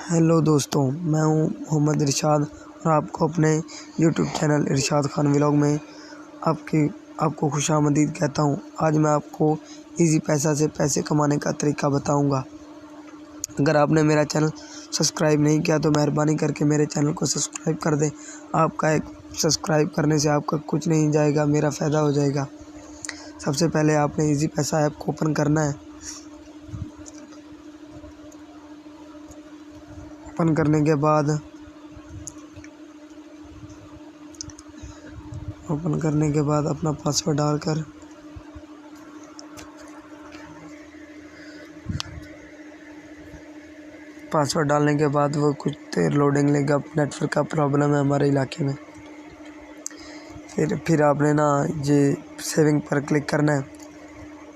Hello दोस्तों, मैं हूं मोहम्मद इरशाद और आपको अपने यूट्यूब चैनल इरशाद खान व्लॉग में आपको खुशामदीद कहता हूं। आज मैं आपको इजी पैसा से पैसे कमाने का तरीका बताऊंगा। अगर आपने मेरा चैनल सब्सक्राइब नहीं किया तो मेहरबानी करके मेरे चैनल को सब्सक्राइब कर दें। आपका एक सब्सक्राइब करने से आपका कुछ नहीं जाएगा, मेरा फ़ायदा हो जाएगा। सबसे पहले आपने इजी पैसा ऐप को ओपन करना है। ओपन करने के बाद अपना पासवर्ड डालकर पासवर्ड डालने के बाद वो कुछ देर लोडिंग लेगा। नेटवर्क का प्रॉब्लम है हमारे इलाके में। फिर आपने ये सेविंग पर क्लिक करना है।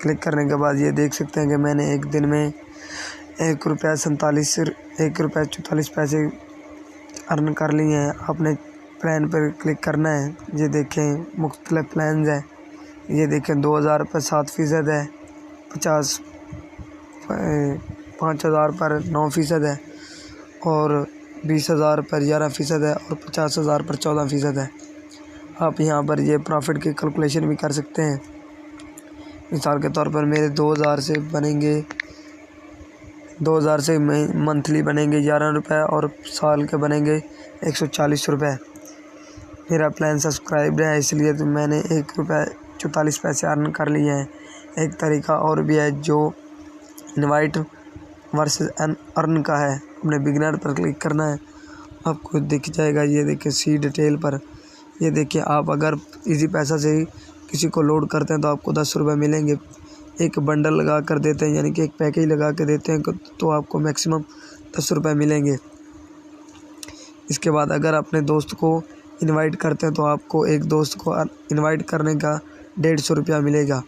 क्लिक करने के बाद ये देख सकते हैं कि मैंने एक दिन में ₹1.44 अर्न कर लिए हैं। आपने प्लान पर क्लिक करना है। ये देखें मुख्तलिफ प्लान है। ये देखें 2000 पर 7% है, 5000 पर 9% है और 20000 पर 11% है और 50000 पर 14% है। आप यहाँ पर ये प्रॉफिट की कैलकुलेशन भी कर सकते हैं। मिसाल के तौर पर मेरे 2000 से मंथली बनेंगे ₹11 और साल के बनेंगे ₹140। मेरा प्लान सब्सक्राइब है इसलिए तो मैंने ₹1.44 अर्न कर लिए हैं। एक तरीका और भी है जो इनवाइट वर्सेस अर्न का है। अपने बिगिनर पर क्लिक करना है, आपको दिख जाएगा। ये देखिए सी डिटेल पर, ये देखिए आप अगर इजी पैसा से ही किसी को लोड करते हैं तो आपको ₹10 मिलेंगे। एक बंडल लगा कर देते हैं, यानी कि एक पैकेज लगा के देते हैं तो आपको मैक्सिमम ₹10 मिलेंगे। इसके बाद अगर अपने दोस्त को इनवाइट करते हैं तो आपको एक दोस्त को इनवाइट करने का ₹150 मिलेगा।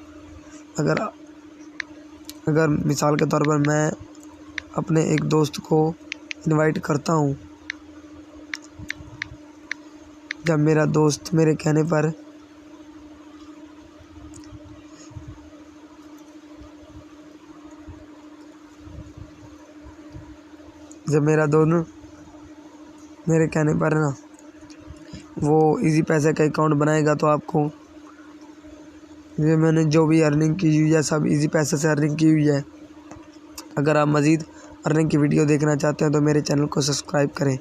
अगर मिसाल के तौर पर मैं अपने एक दोस्त को इनवाइट करता हूँ, जब मेरा दोस्त मेरे कहने पर मेरे कहने पर वो इजी पैसे का अकाउंट बनाएगा तो आपको ये मैंने जो भी अर्निंग की हुई है सब इजी पैसे से अर्निंग की हुई है। अगर आप मज़ीद अर्निंग की वीडियो देखना चाहते हैं तो मेरे चैनल को सब्सक्राइब करें।